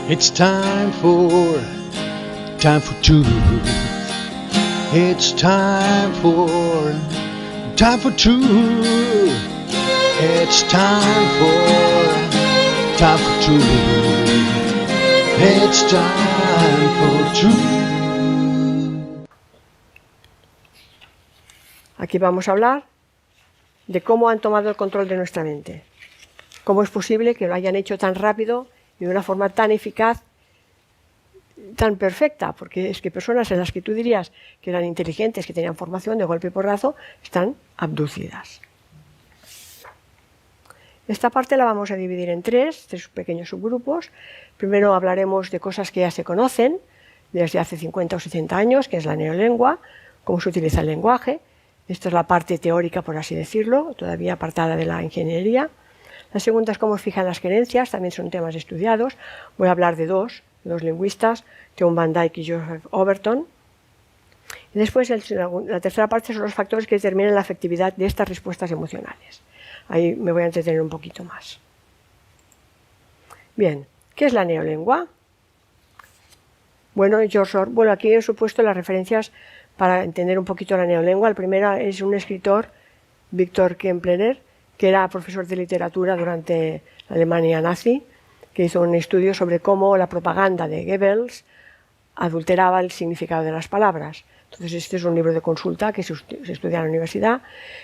It's time for truth. It's time for truth. It's time for truth. It's time for truth. Aquí vamos a hablar de cómo han tomado el control de nuestra mente. Cómo es posible que lo hayan hecho tan rápido y de una forma tan eficaz, tan perfecta, porque es que personas en las que tú dirías que eran inteligentes, que tenían formación de golpe y porrazo, están abducidas. Esta parte la vamos a dividir en tres pequeños subgrupos. Primero hablaremos de cosas que ya se conocen desde hace 50 o 60 años, que es la neolengua, cómo se utiliza el lenguaje. Esta es la parte teórica, por así decirlo, todavía apartada de la ingeniería. La segunda es cómo fijan las creencias, también son temas estudiados. Voy a hablar de dos lingüistas, John Van Dyke y Joseph Overton. Y después la tercera parte son los factores que determinan la efectividad de estas respuestas emocionales. Ahí me voy a entretener un poquito más. Bien, ¿qué es la neolengua? Bueno, aquí he supuesto las referencias para entender un poquito la neolengua. El primero es un escritor, Victor Kemplerer, que era profesor de literatura durante la Alemania nazi, que hizo un estudio sobre cómo la propaganda de Goebbels adulteraba el significado de las palabras. Entonces este es un libro de consulta que se estudia en la universidad.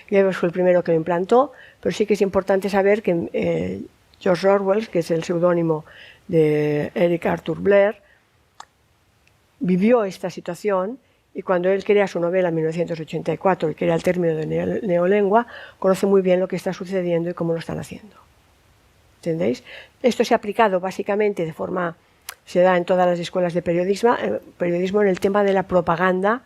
Goebbels fue el primero que lo implantó, pero sí que es importante saber que George Orwell, que es el seudónimo de Eric Arthur Blair, vivió esta situación. Y cuando él crea su novela en 1984 y crea el término de neolengua, conoce muy bien lo que está sucediendo y cómo lo están haciendo. ¿Entendéis? Esto se ha aplicado básicamente se da en todas las escuelas de periodismo en el tema de la propaganda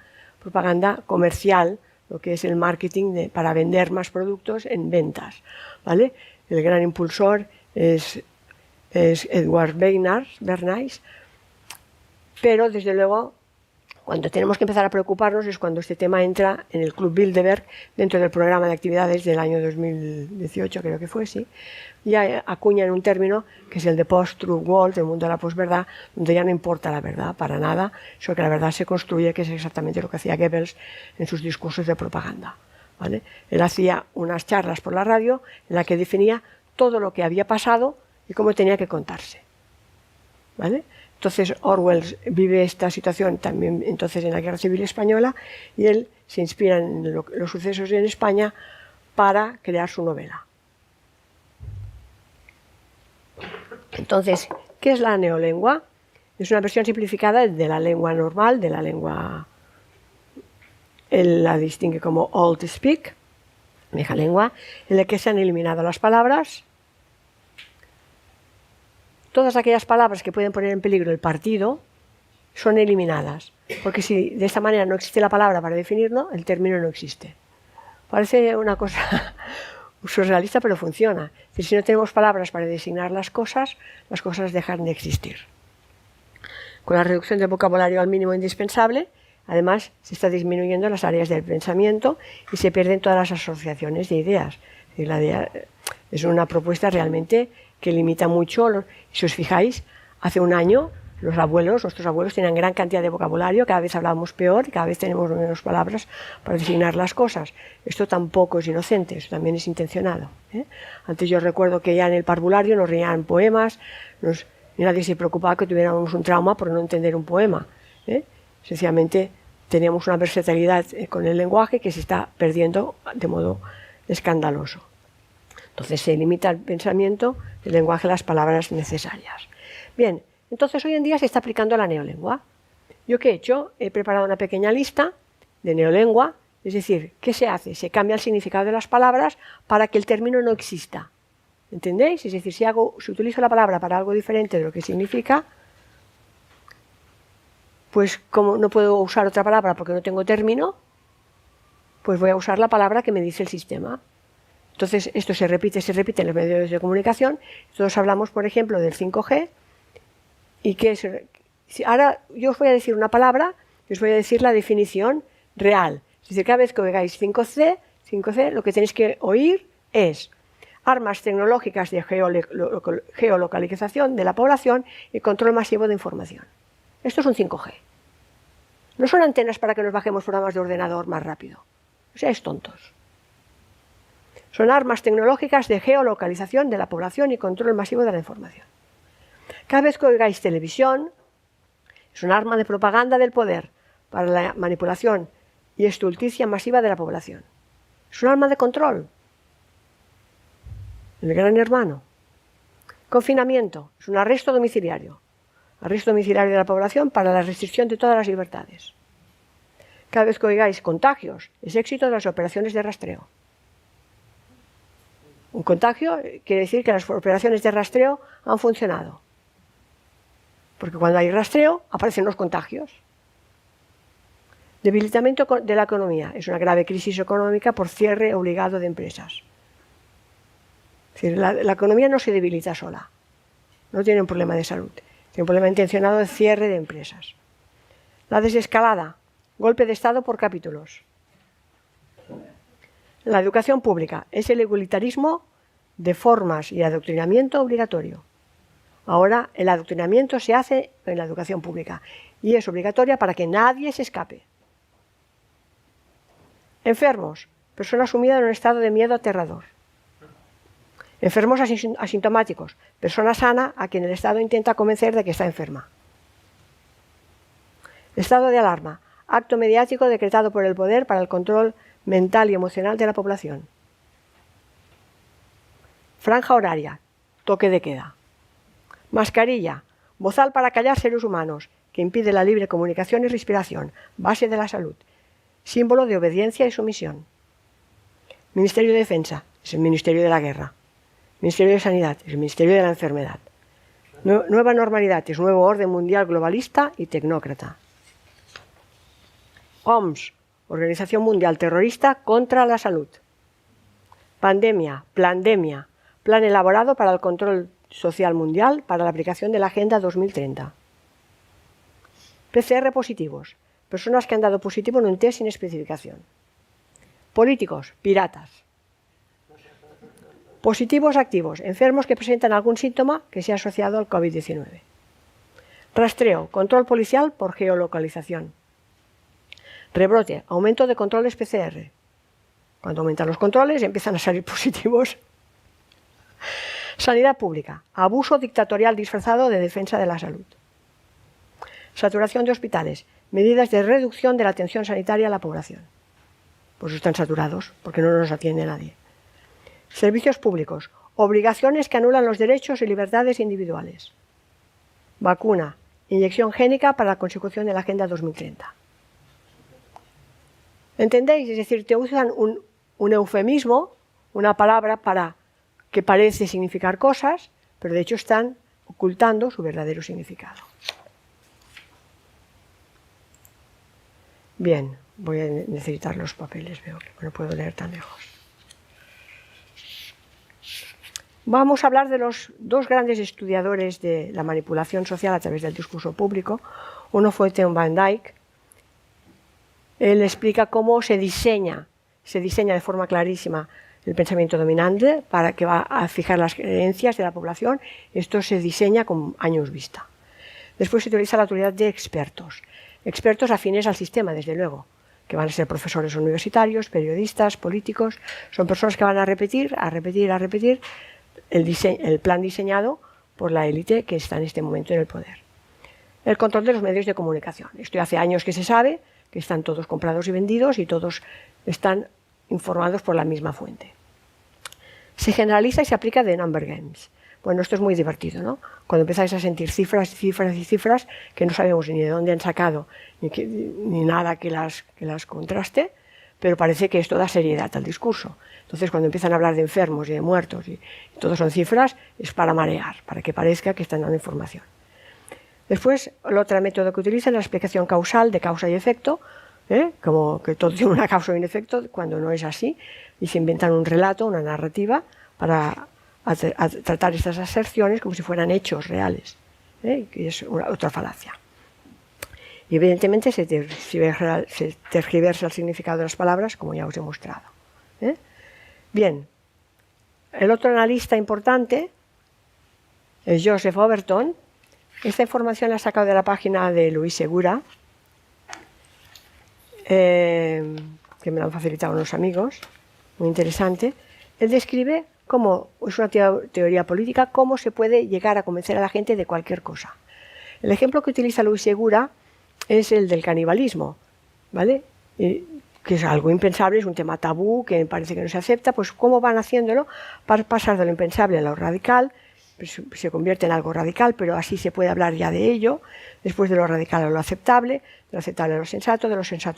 comercial, lo que es el marketing para vender más productos en ventas, ¿vale? El gran impulsor es Edward Bernays, pero desde luego cuando tenemos que empezar a preocuparnos es cuando este tema entra en el Club Bilderberg dentro del programa de actividades del año 2018, creo que fue, sí. Ya acuñan un término que es el de post-truth world, el mundo de la posverdad, donde ya no importa la verdad para nada, sino que la verdad se construye, que es exactamente lo que hacía Goebbels en sus discursos de propaganda, ¿vale? Él hacía unas charlas por la radio en la que definía todo lo que había pasado y cómo tenía que contarse, ¿vale? Entonces Orwell vive esta situación también entonces en la Guerra Civil Española y él se inspira en los sucesos en España para crear su novela. Entonces, ¿qué es la neolengua? Es una versión simplificada de la lengua normal, de la lengua, él la distingue como Old Speak, vieja lengua, en la que se han eliminado las palabras. Todas aquellas palabras que pueden poner en peligro el partido son eliminadas, porque si de esta manera no existe la palabra para definirlo, el término no existe. Parece una cosa surrealista, pero funciona. Es decir, si no tenemos palabras para designar las cosas dejan de existir. Con la reducción del vocabulario al mínimo indispensable, además se está disminuyendo las áreas del pensamiento y se pierden todas las asociaciones de ideas. Es una propuesta realmente que limita mucho. Si os fijáis, hace un año nuestros abuelos tenían gran cantidad de vocabulario, cada vez hablábamos peor y cada vez tenemos menos palabras para designar las cosas. Esto tampoco es inocente, esto también es intencionado, ¿eh? Antes yo recuerdo que ya en el parvulario nos reían poemas, y nadie se preocupaba que tuviéramos un trauma por no entender un poema, ¿eh? Sencillamente teníamos una versatilidad con el lenguaje que se está perdiendo de modo escandaloso. Entonces se limita el pensamiento, el lenguaje, las palabras necesarias. Bien, entonces hoy en día se está aplicando la neolengua. ¿Yo qué he hecho? He preparado una pequeña lista de neolengua, es decir, ¿qué se hace? Se cambia el significado de las palabras para que el término no exista. ¿Entendéis? Es decir, si utilizo la palabra para algo diferente de lo que significa, pues como no puedo usar otra palabra porque no tengo término, pues voy a usar la palabra que me dice el sistema. Entonces esto se repite en los medios de comunicación. Todos hablamos, por ejemplo, del 5G. Y ahora yo os voy a decir una palabra y os voy a decir la definición real. Es decir, cada vez que oigáis 5G, lo que tenéis que oír es armas tecnológicas de geolocalización de la población y control masivo de información. Esto es un 5G. No son antenas para que nos bajemos programas de ordenador más rápido. No seáis tontos. Son armas tecnológicas de geolocalización de la población y control masivo de la información. Cada vez que oigáis televisión, es un arma de propaganda del poder para la manipulación y estulticia masiva de la población. Es un arma de control. El gran hermano. Confinamiento. Es un arresto domiciliario. Arresto domiciliario de la población para la restricción de todas las libertades. Cada vez que oigáis contagios, es éxito de las operaciones de rastreo. Un contagio quiere decir que las operaciones de rastreo han funcionado. Porque cuando hay rastreo, aparecen los contagios. Debilitamiento de la economía. Es una grave crisis económica por cierre obligado de empresas. Es decir, la economía no se debilita sola. No tiene un problema de salud. Tiene un problema intencionado de cierre de empresas. La desescalada. Golpe de Estado por capítulos. La educación pública es el igualitarismo de formas y adoctrinamiento obligatorio. Ahora el adoctrinamiento se hace en la educación pública y es obligatoria para que nadie se escape. Enfermos, persona sumida en un estado de miedo aterrador. Enfermos asintomáticos, persona sana a quien el Estado intenta convencer de que está enferma. Estado de alarma, acto mediático decretado por el poder para el control mental y emocional de la población. Franja horaria, toque de queda. Mascarilla, bozal para callar seres humanos, que impide la libre comunicación y respiración, base de la salud, símbolo de obediencia y sumisión. Ministerio de Defensa, es el Ministerio de la Guerra. Ministerio de Sanidad, es el Ministerio de la Enfermedad. Nueva normalidad, es nuevo orden mundial globalista y tecnócrata. OMS, Organización Mundial Terrorista contra la Salud. Pandemia, plandemia, plan elaborado para el control social mundial para la aplicación de la Agenda 2030. PCR positivos, personas que han dado positivo en un test sin especificación. Políticos, piratas. Positivos activos, enfermos que presentan algún síntoma que sea asociado al COVID-19. Rastreo, control policial por geolocalización. Rebrote, aumento de controles PCR. Cuando aumentan los controles empiezan a salir positivos. Sanidad pública, abuso dictatorial disfrazado de defensa de la salud. Saturación de hospitales, medidas de reducción de la atención sanitaria a la población. Pues están saturados, porque no nos atiende nadie. Servicios públicos, obligaciones que anulan los derechos y libertades individuales. Vacuna, inyección génica para la consecución de la Agenda 2030. ¿Entendéis? Es decir, te usan un eufemismo, una palabra para que parece significar cosas, pero de hecho están ocultando su verdadero significado. Bien, voy a necesitar los papeles, veo que no puedo leer tan lejos. Vamos a hablar de los dos grandes estudiadores de la manipulación social a través del discurso público. Uno fue Theo Van Dijk. Él explica cómo se diseña de forma clarísima el pensamiento dominante para que va a fijar las creencias de la población. Esto se diseña con años vista. Después se utiliza la autoridad de expertos. Expertos afines al sistema, desde luego, que van a ser profesores universitarios, periodistas, políticos. Son personas que van a repetir el plan diseñado por la élite que está en este momento en el poder. El control de los medios de comunicación. Esto hace años que se sabe, que están todos comprados y vendidos y todos están informados por la misma fuente. Se generaliza y se aplica de number games. Bueno, esto es muy divertido, ¿no? Cuando empezáis a sentir cifras y cifras y cifras que no sabemos ni de dónde han sacado ni nada que las contraste, pero parece que esto da seriedad al discurso. Entonces, cuando empiezan a hablar de enfermos y de muertos y todos son cifras, es para marear, para que parezca que están dando información. Después, el otro método que utilizan es la explicación causal de causa y efecto, como que todo tiene una causa y un efecto, cuando no es así, y se inventan un relato, una narrativa, para tratar estas aserciones como si fueran hechos reales, que es otra falacia. Y evidentemente se tergiversa el significado de las palabras, como ya os he mostrado. Bien, el otro analista importante es Joseph Overton. Esta información la he sacado de la página de Luis Segura, que me la han facilitado unos amigos, muy interesante. Él describe cómo es una teoría política, cómo se puede llegar a convencer a la gente de cualquier cosa. El ejemplo que utiliza Luis Segura es el del canibalismo, ¿vale? Que es algo impensable, es un tema tabú, que parece que no se acepta. Pues cómo van haciéndolo para pasar de lo impensable a lo radical, pues se convierte en algo radical, pero así se puede hablar ya de ello, después de lo radical a lo aceptable, de lo aceptable a lo sensato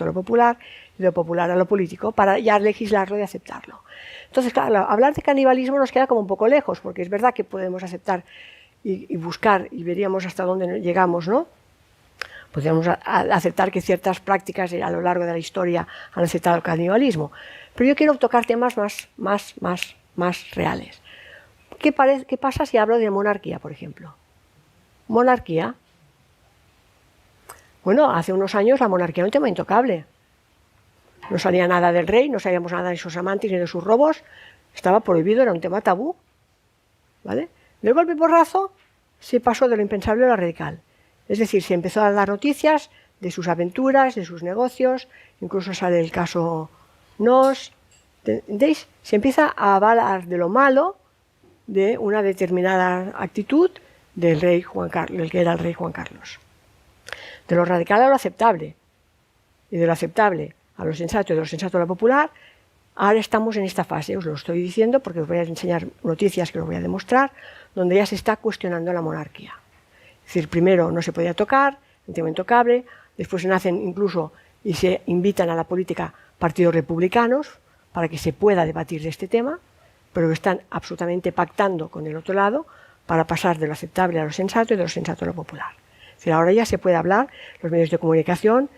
a lo popular, y de lo popular a lo político, para ya legislarlo y aceptarlo. Entonces, claro, hablar de canibalismo nos queda como un poco lejos, porque es verdad que podemos aceptar y buscar, y veríamos hasta dónde llegamos, ¿no? Podríamos aceptar que ciertas prácticas a lo largo de la historia han aceptado el canibalismo, pero yo quiero tocar temas más reales. ¿Qué pasa si hablo de monarquía, por ejemplo? Monarquía. Bueno, hace unos años la monarquía era un tema intocable. No salía nada del rey, no sabíamos nada de sus amantes ni de sus robos. Estaba prohibido, era un tema tabú. ¿Vale? De golpe y porrazo se pasó de lo impensable a lo radical. Es decir, se empezó a dar noticias de sus aventuras, de sus negocios, incluso sale el caso Nos. ¿Entendéis? Se empieza a hablar de lo malo de una determinada actitud del rey Juan Carlos, el que era el rey Juan Carlos. De lo radical a lo aceptable, y de lo aceptable a lo sensato y de lo sensato a lo popular. Ahora estamos en esta fase, os lo estoy diciendo porque os voy a enseñar noticias que os voy a demostrar, donde ya se está cuestionando la monarquía. Es decir, primero no se podía tocar, un tema intocable, después se nacen incluso y se invitan a la política partidos republicanos para que se pueda debatir de este tema, pero están absolutamente pactando con el otro lado para pasar de lo aceptable a lo sensato y de lo sensato a lo popular. Es decir, ahora ya se puede hablar, los medios de comunicación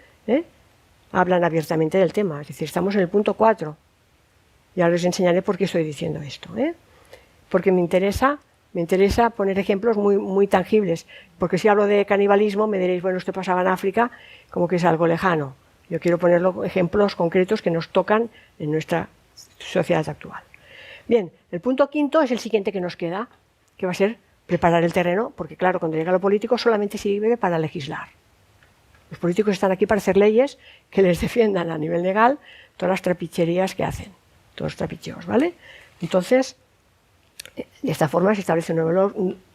hablan abiertamente del tema, es decir, estamos en el punto 4. Y ahora les enseñaré por qué estoy diciendo esto. Porque me interesa poner ejemplos muy tangibles, porque si hablo de canibalismo me diréis, bueno, esto pasaba en África, como que es algo lejano. Yo quiero poner ejemplos concretos que nos tocan en nuestra sociedad actual. Bien, el punto 5 es el siguiente que nos queda, que va a ser preparar el terreno, porque claro, cuando llega lo político solamente sirve para legislar. Los políticos están aquí para hacer leyes que les defiendan a nivel legal todas las trapicherías que hacen, todos los trapicheos, ¿vale? Entonces, de esta forma se establece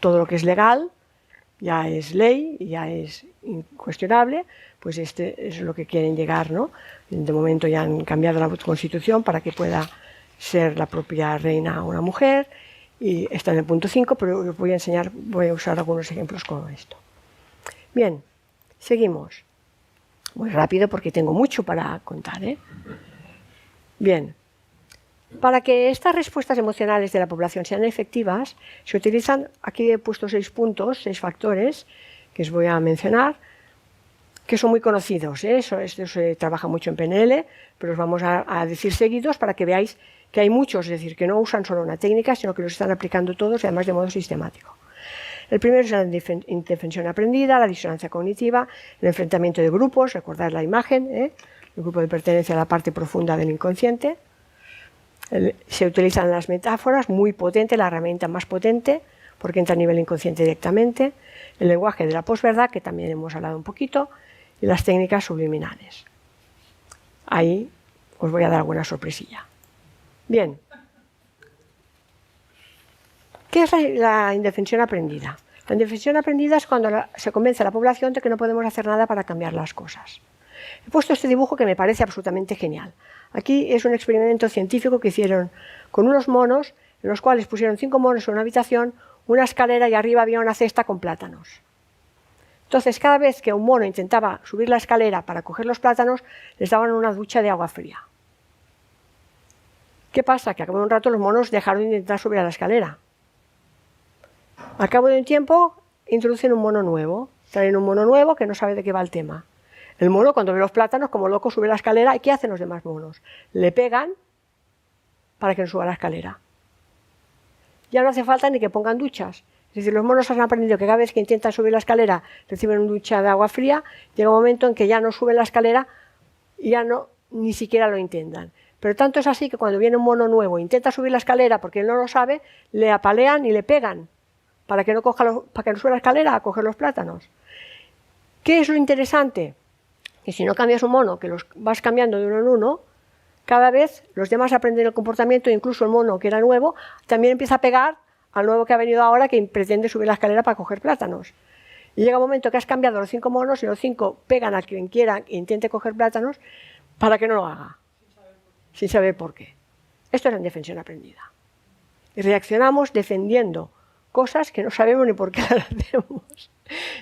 todo lo que es legal, ya es ley, ya es incuestionable, pues este es lo que quieren llegar, ¿no? De momento ya han cambiado la Constitución para que pueda ser la propia reina una mujer, y está en el punto 5, pero os voy a usar algunos ejemplos como esto. Bien, seguimos. Muy rápido porque tengo mucho para contar, Bien. Para que estas respuestas emocionales de la población sean efectivas, se utilizan, aquí he puesto 6 puntos, 6 factores, que os voy a mencionar, que son muy conocidos. Esto se trabaja mucho en PNL, pero os vamos a decir seguidos para que veáis que hay muchos, es decir, que no usan solo una técnica, sino que los están aplicando todos y además de modo sistemático. El primero es la indefensión aprendida, la disonancia cognitiva, el enfrentamiento de grupos, recordad la imagen, el grupo de pertenencia a la parte profunda del inconsciente. Se utilizan las metáforas, muy potente, la herramienta más potente, porque entra a nivel inconsciente directamente. El lenguaje de la posverdad, que también hemos hablado un poquito, y las técnicas subliminales. Ahí os voy a dar alguna sorpresilla. Bien. ¿Qué es la indefensión aprendida? La indefensión aprendida es cuando se convence a la población de que no podemos hacer nada para cambiar las cosas. He puesto este dibujo que me parece absolutamente genial. Aquí es un experimento científico que hicieron con unos monos, en los cuales pusieron 5 monos en una habitación, una escalera y arriba había una cesta con plátanos. Entonces, cada vez que un mono intentaba subir la escalera para coger los plátanos, les daban una ducha de agua fría. ¿Qué pasa? Que a cabo de un rato los monos dejaron de intentar subir a la escalera. Al cabo de un tiempo, introducen un mono nuevo. Traen un mono nuevo que no sabe de qué va el tema. El mono, cuando ve los plátanos, como loco, sube la escalera. ¿Y qué hacen los demás monos? Le pegan para que no suba la escalera. Ya no hace falta ni que pongan duchas. Es decir, los monos han aprendido que cada vez que intentan subir la escalera reciben una ducha de agua fría. Llega un momento en que ya no suben la escalera y ya no, ni siquiera lo intentan. Pero tanto es así que cuando viene un mono nuevo e intenta subir la escalera porque él no lo sabe, le apalean y le pegan para que no suba la escalera a coger los plátanos. ¿Qué es lo interesante? Que si no cambias un mono, que los vas cambiando de uno en uno, cada vez los demás aprenden el comportamiento, incluso el mono que era nuevo, también empieza a pegar al nuevo que ha venido ahora que pretende subir la escalera para coger plátanos. Y llega un momento que has cambiado los 5 monos y los 5 pegan a quien quiera e intente coger plátanos para que no lo haga, sin saber por qué. Esto es la indefensión aprendida. Y reaccionamos defendiendo cosas que no sabemos ni por qué las hacemos.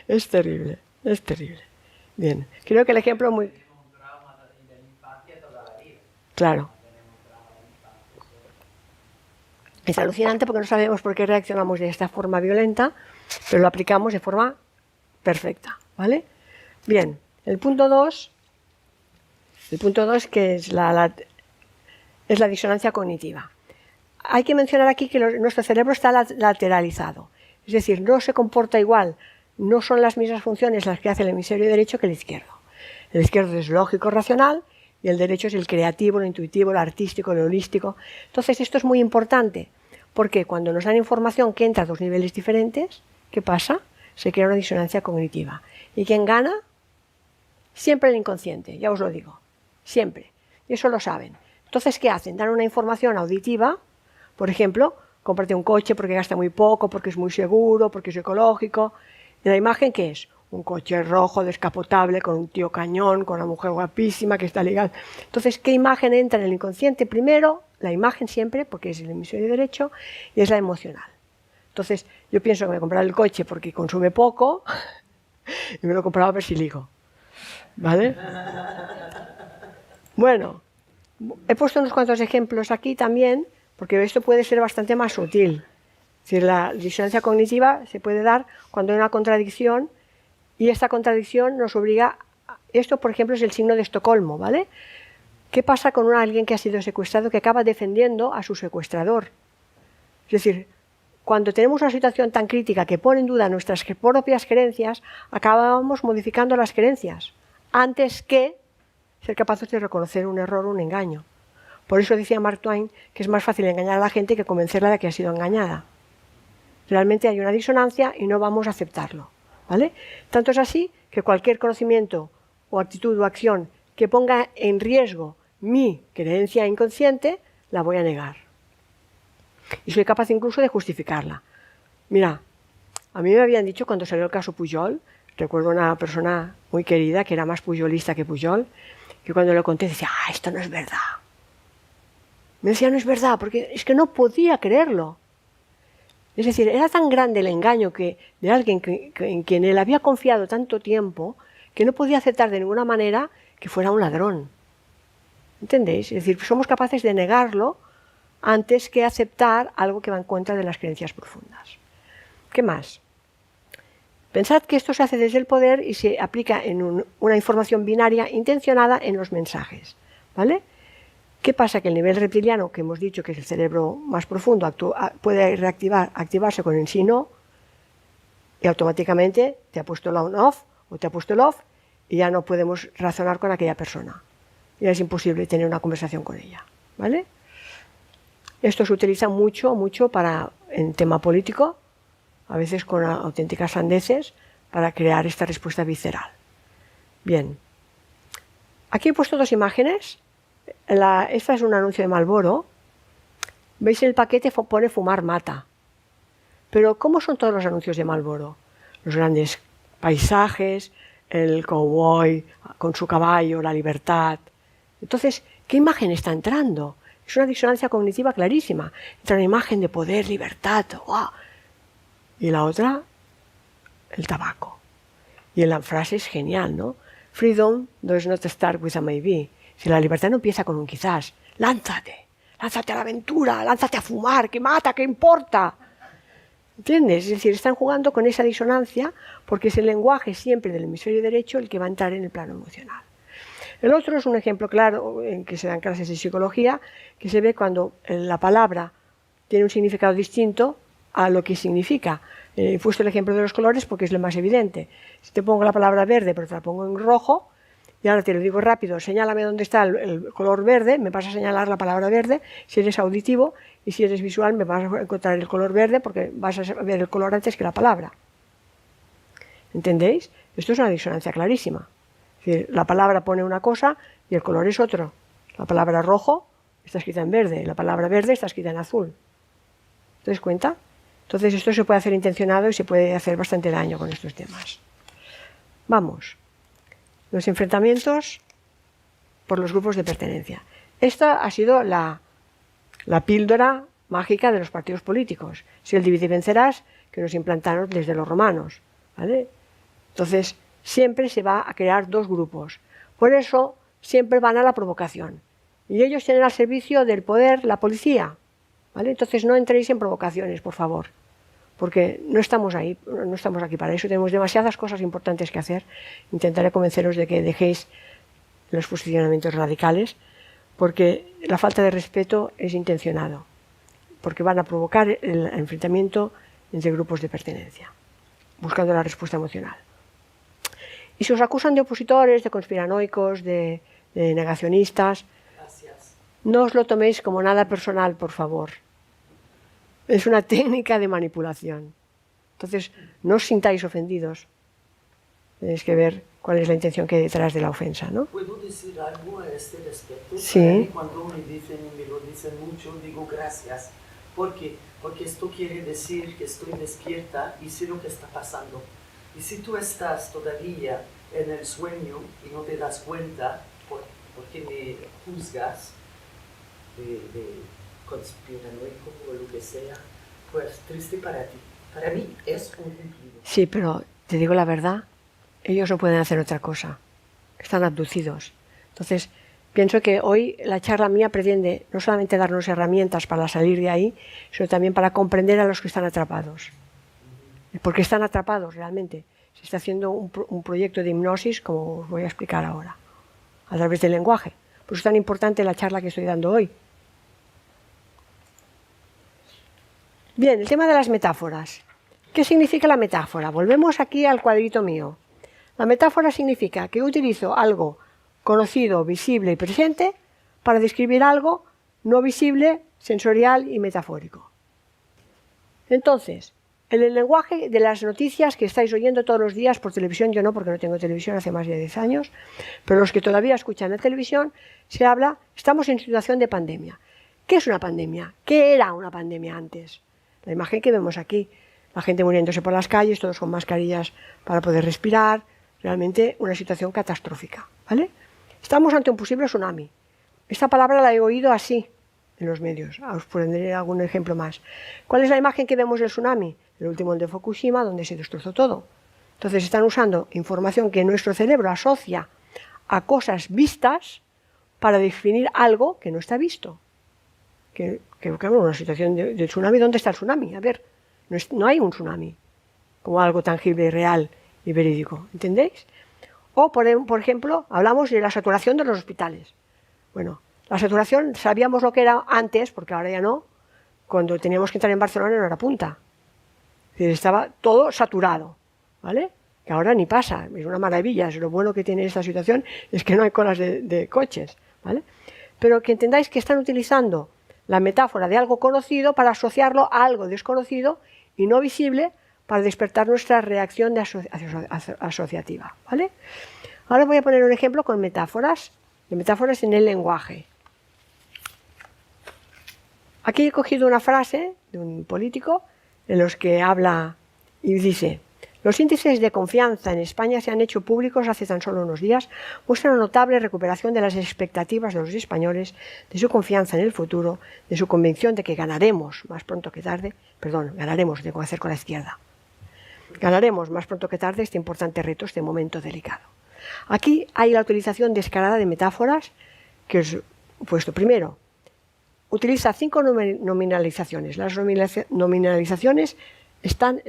Es terrible, es terrible. Bien, creo que el ejemplo es muy... Claro. Es alucinante porque no sabemos por qué reaccionamos de esta forma violenta, pero lo aplicamos de forma perfecta, ¿vale? Bien, el punto 2 que es la disonancia cognitiva. Hay que mencionar aquí que nuestro cerebro está lateralizado, es decir, no se comporta igual, no son las mismas funciones las que hace el hemisferio derecho que el izquierdo. El izquierdo es lógico, racional, y el derecho es el creativo, lo intuitivo, lo artístico, lo holístico. Entonces esto es muy importante, porque cuando nos dan información que entra a 2 niveles diferentes, ¿qué pasa? Se crea una disonancia cognitiva. ¿Y quién gana? Siempre el inconsciente, ya os lo digo, siempre. Y eso lo saben. Entonces, ¿qué hacen? Dan una información auditiva, por ejemplo, cómprate un coche porque gasta muy poco, porque es muy seguro, porque es ecológico. ¿Y la imagen qué es? Un coche rojo, descapotable, con un tío cañón, con una mujer guapísima que está ligada. Entonces, ¿qué imagen entra en el inconsciente? Primero, la imagen siempre, porque es el hemisferio derecho, y es la emocional. Entonces, yo pienso que me compraré el coche porque consume poco y me lo he comprado a ver si ligo. ¿Vale? Bueno, he puesto unos cuantos ejemplos aquí también, porque esto puede ser bastante más sutil. Es decir, la disonancia cognitiva se puede dar cuando hay una contradicción y esta contradicción nos obliga... Esto, por ejemplo, es el signo de Estocolmo, ¿vale? ¿Qué pasa con alguien que ha sido secuestrado que acaba defendiendo a su secuestrador? Es decir, cuando tenemos una situación tan crítica que pone en duda nuestras propias creencias, acabamos modificando las creencias antes que ser capaces de reconocer un error o un engaño. Por eso decía Mark Twain que es más fácil engañar a la gente que convencerla de que ha sido engañada. Realmente hay una disonancia y no vamos a aceptarlo, ¿vale? Tanto es así que cualquier conocimiento o actitud o acción que ponga en riesgo mi creencia inconsciente, la voy a negar. Y soy capaz incluso de justificarla. Mira, a mí me habían dicho cuando salió el caso Pujol, recuerdo una persona muy querida que era más pujolista que Pujol, que cuando le conté decía, esto no es verdad. Me decía, no es verdad, porque es que no podía creerlo. Es decir, era tan grande el engaño de alguien en quien él había confiado tanto tiempo que no podía aceptar de ninguna manera que fuera un ladrón. ¿Entendéis? Es decir, somos capaces de negarlo antes que aceptar algo que va en contra de las creencias profundas. ¿Qué más? Pensad que esto se hace desde el poder y se aplica en una información binaria intencionada en los mensajes, ¿vale? ¿Qué pasa? Que el nivel reptiliano, que hemos dicho que es el cerebro más profundo, puede activarse con el sí no, y automáticamente te ha puesto el on-off o te ha puesto el off y ya no podemos razonar con aquella persona. Ya es imposible tener una conversación con ella, ¿vale? Esto se utiliza mucho en tema político, a veces con auténticas sandeces, para crear esta respuesta visceral. Bien. Aquí he puesto 2 imágenes. Esta es un anuncio de Marlboro. ¿Veis el paquete? Pone fumar mata. Pero ¿cómo son todos los anuncios de Marlboro? Los grandes paisajes, el cowboy con su caballo, la libertad. Entonces, ¿qué imagen está entrando? Es una disonancia cognitiva clarísima. Entra una imagen de poder, libertad, ¡wow! Y la otra, el tabaco. Y la frase es genial, ¿no? Freedom does not start with a maybe. Si la libertad no empieza con un quizás, lánzate a la aventura, lánzate a fumar, que mata, que importa. ¿Entiendes? Es decir, están jugando con esa disonancia porque es el lenguaje siempre del hemisferio derecho el que va a entrar en el plano emocional. El otro es un ejemplo claro en que se dan clases de psicología, que se ve cuando la palabra tiene un significado distinto a lo que significa. He puesto el ejemplo de los colores porque es lo más evidente. Si te pongo la palabra verde pero te la pongo en rojo, Y ahora te lo digo rápido, señálame dónde está el color verde, me vas a señalar la palabra verde, si eres auditivo, y si eres visual me vas a encontrar el color verde porque vas a ver el color antes que la palabra. ¿Entendéis? Esto es una disonancia clarísima. Es decir, la palabra pone una cosa y el color es otro. La palabra rojo está escrita en verde, la palabra verde está escrita en azul. ¿Te das cuenta? Entonces esto se puede hacer intencionado y se puede hacer bastante daño con estos temas. Vamos. Los enfrentamientos por los grupos de pertenencia. Esta ha sido la píldora mágica de los partidos políticos. Si el divide y vencerás, que nos implantaron desde los romanos, ¿vale? Entonces, siempre se va a crear dos grupos. Por eso, siempre van a la provocación. Y ellos tienen al servicio del poder la policía, ¿vale? Entonces, no entréis en provocaciones, por favor. Porque no estamos ahí, no estamos aquí para eso, tenemos demasiadas cosas importantes que hacer. Intentaré convenceros de que dejéis los posicionamientos radicales, porque la falta de respeto es intencionado, porque van a provocar el enfrentamiento entre grupos de pertenencia, buscando la respuesta emocional. Y si os acusan de opositores, de conspiranoicos, de negacionistas, no os lo toméis como nada personal, por favor. Es una técnica de manipulación. Entonces, no os sintáis ofendidos. Tenéis que ver cuál es la intención que hay detrás de la ofensa, ¿no? ¿Puedo decir algo a este respecto? Sí. Para mí, cuando me lo dicen mucho, digo gracias. ¿Por qué? Porque esto quiere decir que estoy despierta y sé lo que está pasando. Y si tú estás todavía en el sueño y no te das cuenta porque me juzgas de conspiranoico o lo que sea, pues triste para ti. Para mí es un cumplido. Sí, pero te digo la verdad, ellos no pueden hacer otra cosa. Están abducidos. Entonces, pienso que hoy la charla mía pretende no solamente darnos herramientas para salir de ahí, sino también para comprender a los que están atrapados. Porque están atrapados realmente. Se está haciendo un proyecto de hipnosis, como os voy a explicar ahora, a través del lenguaje. Por eso es tan importante la charla que estoy dando hoy. Bien, el tema de las metáforas. ¿Qué significa la metáfora? Volvemos aquí al cuadrito mío. La metáfora significa que utilizo algo conocido, visible y presente para describir algo no visible, sensorial y metafórico. Entonces, en el lenguaje de las noticias que estáis oyendo todos los días por televisión, yo no, porque no tengo televisión hace más de 10 años, pero los que todavía escuchan la televisión, se habla, estamos en situación de pandemia. ¿Qué es una pandemia? ¿Qué era una pandemia antes? La imagen que vemos aquí, la gente muriéndose por las calles, todos con mascarillas para poder respirar, realmente una situación catastrófica, ¿vale? Estamos ante un posible tsunami. Esta palabra la he oído así en los medios. Os pondré algún ejemplo más. ¿Cuál es la imagen que vemos del tsunami? El último, el de Fukushima, donde se destrozó todo. Entonces están usando información que nuestro cerebro asocia a cosas vistas para definir algo que no está visto. Claro, una situación de tsunami, ¿dónde está el tsunami? A ver, no hay un tsunami como algo tangible y real y verídico, ¿entendéis? O, por ejemplo, hablamos de la saturación de los hospitales. Bueno, la saturación sabíamos lo que era antes, porque ahora ya no, cuando teníamos que entrar en Barcelona en hora punta. Es decir, estaba todo saturado, ¿vale? Que ahora ni pasa, es una maravilla, es lo bueno que tiene esta situación, es que no hay colas de coches, ¿vale? Pero que entendáis que están utilizando la metáfora de algo conocido para asociarlo a algo desconocido y no visible para despertar nuestra reacción asociativa, ¿vale? Ahora voy a poner un ejemplo con metáforas, de metáforas en el lenguaje. Aquí he cogido una frase de un político en los que habla y dice: los índices de confianza en España se han hecho públicos hace tan solo unos días, muestran una notable recuperación de las expectativas de los españoles, de su confianza en el futuro, de su convicción de que ganaremos más pronto que tarde, ganaremos, tengo que hacer con la izquierda, ganaremos más pronto que tarde este importante reto, este momento delicado. Aquí hay la utilización descarada de metáforas que os he puesto. Primero, utiliza 5 nominalizaciones. Las nominalizaciones están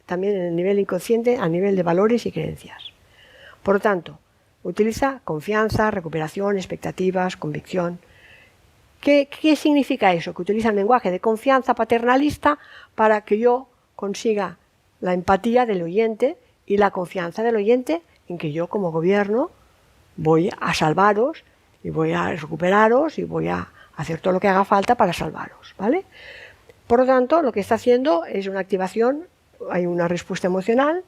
también en el nivel inconsciente, a nivel de valores y creencias. Por lo tanto, utiliza confianza, recuperación, expectativas, convicción. ¿Qué significa eso? Que utiliza el lenguaje de confianza paternalista para que yo consiga la empatía del oyente y la confianza del oyente en que yo como gobierno voy a salvaros y voy a recuperaros y voy a hacer todo lo que haga falta para salvaros, ¿vale? Por lo tanto, lo que está haciendo es una activación, hay una respuesta emocional,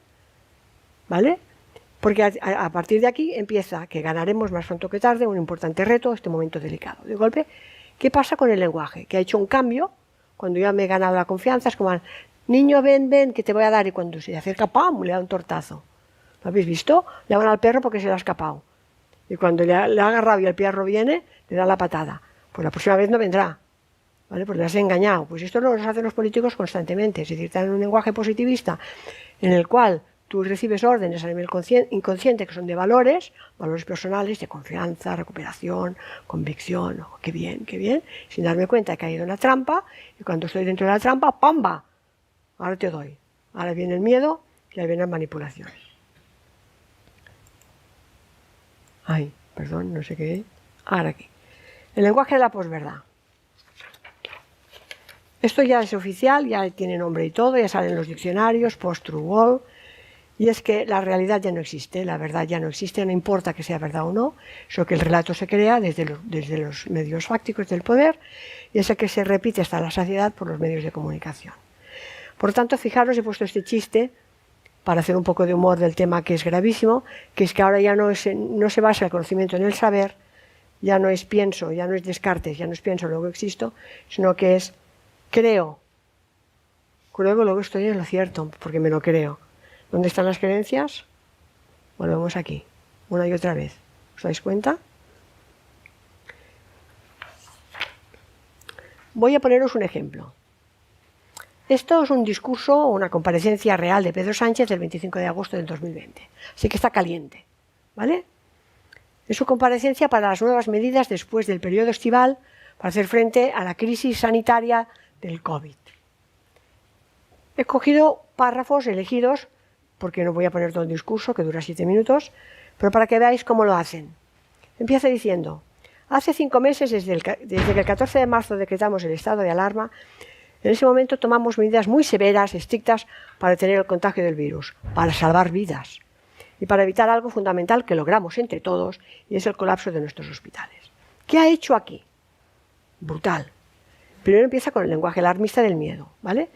¿vale? Porque a partir de aquí empieza que ganaremos más pronto que tarde un importante reto, este momento delicado. De golpe, ¿qué pasa con el lenguaje? Que ha hecho un cambio, cuando ya me he ganado la confianza, es como, niño, ven, ven, que te voy a dar, y cuando se acerca, ¡pam!, le da un tortazo. ¿Lo habéis visto? Le van al perro porque se le ha escapado. Y cuando le ha agarrado y el perro viene, le da la patada. Pues la próxima vez no vendrá, ¿vale? Porque le has engañado. Pues esto lo hacen los políticos constantemente. Es decir, están en un lenguaje positivista en el cual tú recibes órdenes a nivel inconsciente que son de valores personales, de confianza, recuperación, convicción. Oh, qué bien, sin darme cuenta he caído en la trampa, y cuando estoy dentro de la trampa, ¡pamba! Ahora te doy. Ahora viene el miedo y ahí viene la manipulación. Ay, perdón, no sé qué. Ahora aquí. El lenguaje de la posverdad. Esto ya es oficial, ya tiene nombre y todo, ya salen los diccionarios, post-true wall. Y es que la realidad ya no existe, la verdad ya no existe, no importa que sea verdad o no, sino que el relato se crea desde los medios fácticos del poder, y es el que se repite hasta la saciedad por los medios de comunicación. Por tanto, fijaros, he puesto este chiste para hacer un poco de humor del tema, que es gravísimo, que es que ahora ya no se basa el conocimiento en el saber, ya no es pienso, ya no es Descartes, ya no es pienso, luego existo, sino que es creo, luego estoy en lo cierto, porque me lo creo. ¿Dónde están las creencias? Volvemos aquí, una y otra vez. ¿Os dais cuenta? Voy a poneros un ejemplo. Esto es un discurso o una comparecencia real de Pedro Sánchez del 25 de agosto del 2020. Así que está caliente, ¿vale? Es su comparecencia para las nuevas medidas después del periodo estival para hacer frente a la crisis sanitaria del COVID. He cogido párrafos elegidos, porque no voy a poner todo el discurso, que dura 7 minutos, pero para que veáis cómo lo hacen. Empieza diciendo: hace 5 meses, desde que el 14 de marzo decretamos el estado de alarma, en ese momento tomamos medidas muy severas, estrictas, para detener el contagio del virus, para salvar vidas y para evitar algo fundamental que logramos entre todos, y es el colapso de nuestros hospitales. ¿Qué ha hecho aquí? Brutal. Primero empieza con el lenguaje alarmista del miedo, ¿vale?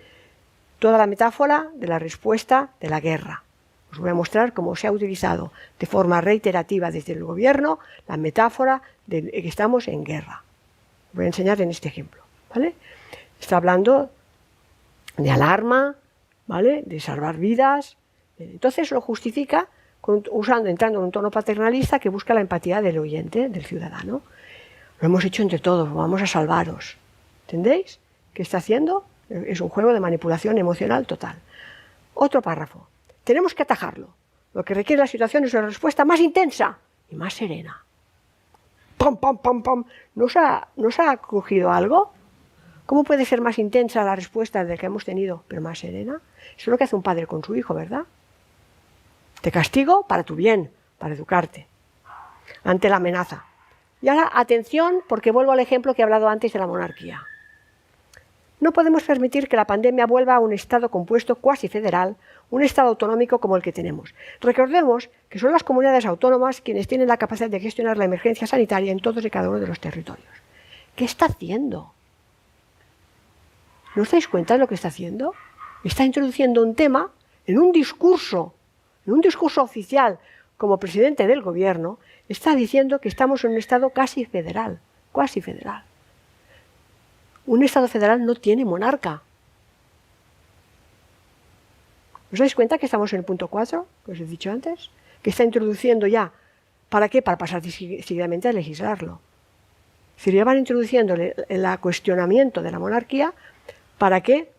Toda la metáfora de la respuesta de la guerra. Os voy a mostrar cómo se ha utilizado de forma reiterativa desde el gobierno la metáfora de que estamos en guerra. Os voy a enseñar en este ejemplo, ¿vale? Está hablando de alarma, ¿vale? De salvar vidas. Entonces lo justifica entrando en un tono paternalista que busca la empatía del oyente, del ciudadano. Lo hemos hecho entre todos, vamos a salvaros. ¿Entendéis? ¿Qué está haciendo? Es un juego de manipulación emocional total. Otro párrafo. Tenemos que atajarlo. Lo que requiere la situación es una respuesta más intensa y más serena. ¡Pam, pam, pam, pam! ¿Nos ha cogido algo? ¿Cómo puede ser más intensa la respuesta de la que hemos tenido, pero más serena? Eso es lo que hace un padre con su hijo, ¿verdad? Te castigo para tu bien, para educarte, ante la amenaza. Y ahora, atención, porque vuelvo al ejemplo que he hablado antes de la monarquía. No podemos permitir que la pandemia vuelva a un Estado compuesto cuasi federal, un Estado autonómico como el que tenemos. Recordemos que son las comunidades autónomas quienes tienen la capacidad de gestionar la emergencia sanitaria en todos y cada uno de los territorios. ¿Qué está haciendo? ¿No os dais cuenta de lo que está haciendo? Está introduciendo un tema en un discurso oficial como presidente del gobierno, está diciendo que estamos en un Estado casi federal, cuasi federal. Un Estado federal no tiene monarca. ¿Os dais cuenta que estamos en el punto 4, que os he dicho antes? Que está introduciendo ya. ¿Para qué? Para pasar seguidamente a legislarlo. Es decir, ya van introduciendo el cuestionamiento de la monarquía. ¿Para qué?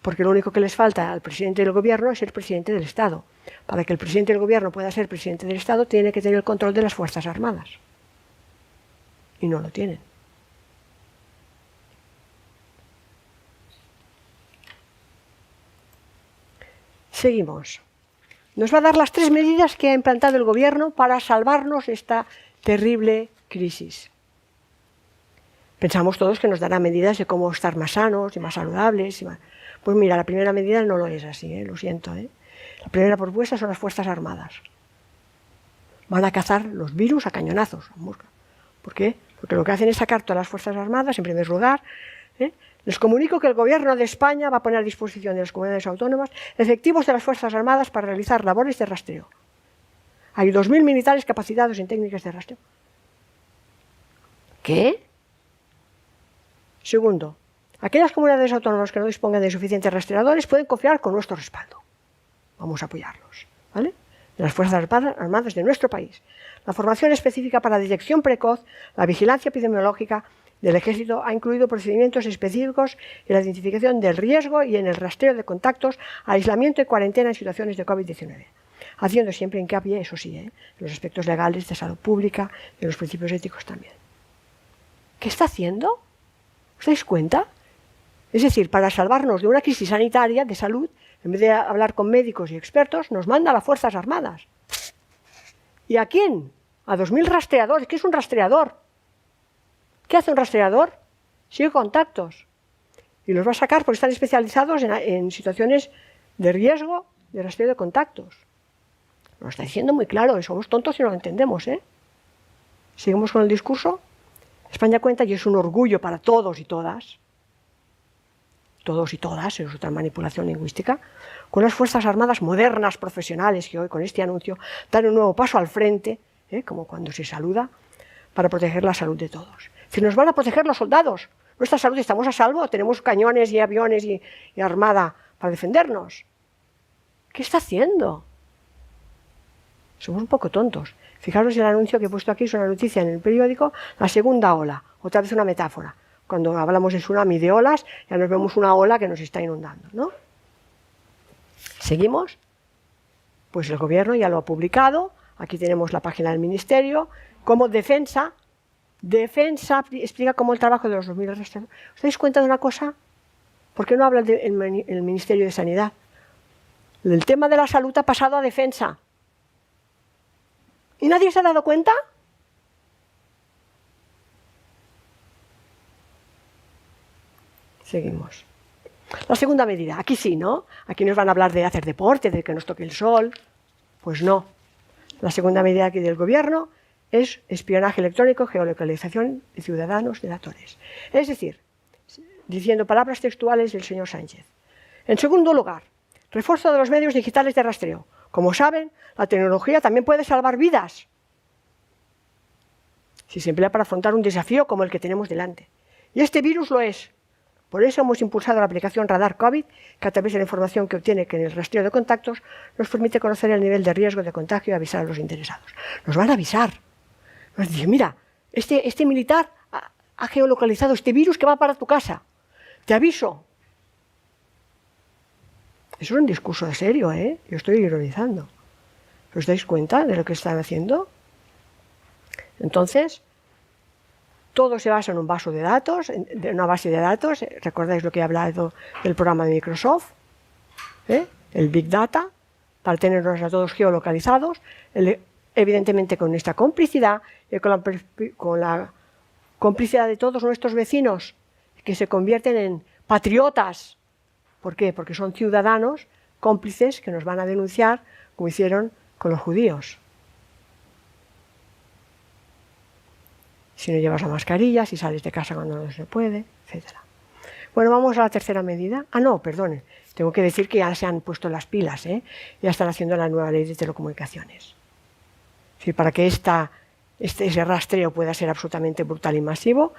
Porque lo único que les falta al presidente del gobierno es ser presidente del Estado. Para que el presidente del gobierno pueda ser presidente del Estado, tiene que tener el control de las Fuerzas Armadas. Y no lo tienen. Seguimos. Nos va a dar las 3 medidas que ha implantado el gobierno para salvarnos de esta terrible crisis. Pensamos todos que nos dará medidas de cómo estar más sanos y más saludables. Pues mira, la primera medida no lo es así, lo siento. La primera propuesta son las Fuerzas Armadas. van a cazar los virus a cañonazos. ¿Por qué? Porque lo que hacen es sacar todas las Fuerzas Armadas, en primer lugar. Les comunico que el Gobierno de España va a poner a disposición de las comunidades autónomas efectivos de las Fuerzas Armadas para realizar labores de rastreo. Hay 2.000 militares capacitados en técnicas de rastreo. ¿Qué? Segundo, aquellas comunidades autónomas que no dispongan de suficientes rastreadores pueden confiar con nuestro respaldo. Vamos a apoyarlos, ¿vale? De las Fuerzas Armadas de nuestro país. La formación específica para la detección precoz, la vigilancia epidemiológica del Ejército ha incluido procedimientos específicos en la identificación del riesgo y en el rastreo de contactos, aislamiento y cuarentena en situaciones de COVID-19. Haciendo siempre hincapié, eso sí, en los aspectos legales de salud pública y en los principios éticos también. ¿Qué está haciendo? ¿Os dais cuenta? Es decir, para salvarnos de una crisis sanitaria de salud, en vez de hablar con médicos y expertos, nos manda a las Fuerzas Armadas. ¿Y a quién? A 2.000 rastreadores. ¿Qué es un rastreador? ¿Qué hace un rastreador? Sigue contactos. Y los va a sacar porque están especializados en situaciones de riesgo de rastreo de contactos. Nos está diciendo muy claro, y somos tontos si no lo entendemos, ¿eh? Seguimos con el discurso. España cuenta, y es un orgullo para todos y todas, es otra manipulación lingüística, con las Fuerzas Armadas modernas, profesionales, que hoy con este anuncio dan un nuevo paso al frente, como cuando se saluda, para proteger la salud de todos. Si nos van a proteger los soldados, nuestra salud, estamos a salvo, tenemos cañones y aviones y armada para defendernos. ¿Qué está haciendo? Somos un poco tontos. Fijaros el anuncio que he puesto aquí, es una noticia en el periódico, la segunda ola, otra vez una metáfora. Cuando hablamos de tsunami, de olas, ya nos vemos una ola que nos está inundando, ¿no? ¿Seguimos? Pues el Gobierno ya lo ha publicado, aquí tenemos la página del Ministerio, como Defensa explica cómo el trabajo de los 2.000 rastreadores. ¿Os dais cuenta de una cosa? ¿Por qué no habla el Ministerio de Sanidad? El tema de la salud ha pasado a Defensa. ¿Y nadie se ha dado cuenta? Seguimos. La segunda medida, aquí sí, ¿no? Aquí nos van a hablar de hacer deporte, de que nos toque el sol. Pues no. La segunda medida aquí del Gobierno es espionaje electrónico, geolocalización de ciudadanos, de datos. Es decir, diciendo palabras textuales del señor Sánchez. En segundo lugar, refuerzo de los medios digitales de rastreo. Como saben, la tecnología también puede salvar vidas, si se emplea para afrontar un desafío como el que tenemos delante. Y este virus lo es. Por eso hemos impulsado la aplicación Radar COVID, que a través de la información que obtiene en el rastreo de contactos, nos permite conocer el nivel de riesgo de contagio y avisar a los interesados. Nos van a avisar. Nos dicen, mira, este militar ha geolocalizado este virus que va para tu casa. Te aviso. Eso es un discurso de serio, ¿eh? Yo estoy ironizando. ¿Os dais cuenta de lo que están haciendo? Entonces, todo se basa en un base de datos, una base de datos. ¿Recordáis lo que he hablado del programa de Microsoft? El Big Data, para tenerlos a todos geolocalizados, evidentemente con nuestra complicidad y con la complicidad de todos nuestros vecinos, que se convierten en patriotas. ¿Por qué? Porque son ciudadanos cómplices que nos van a denunciar, como hicieron con los judíos. Si no llevas la mascarilla, si sales de casa cuando no se puede, etc. Bueno, vamos a la tercera medida. No, perdone, tengo que decir que ya se han puesto las pilas, ya están haciendo la nueva ley de telecomunicaciones. Sí, para que ese rastreo pueda ser absolutamente brutal y masivo,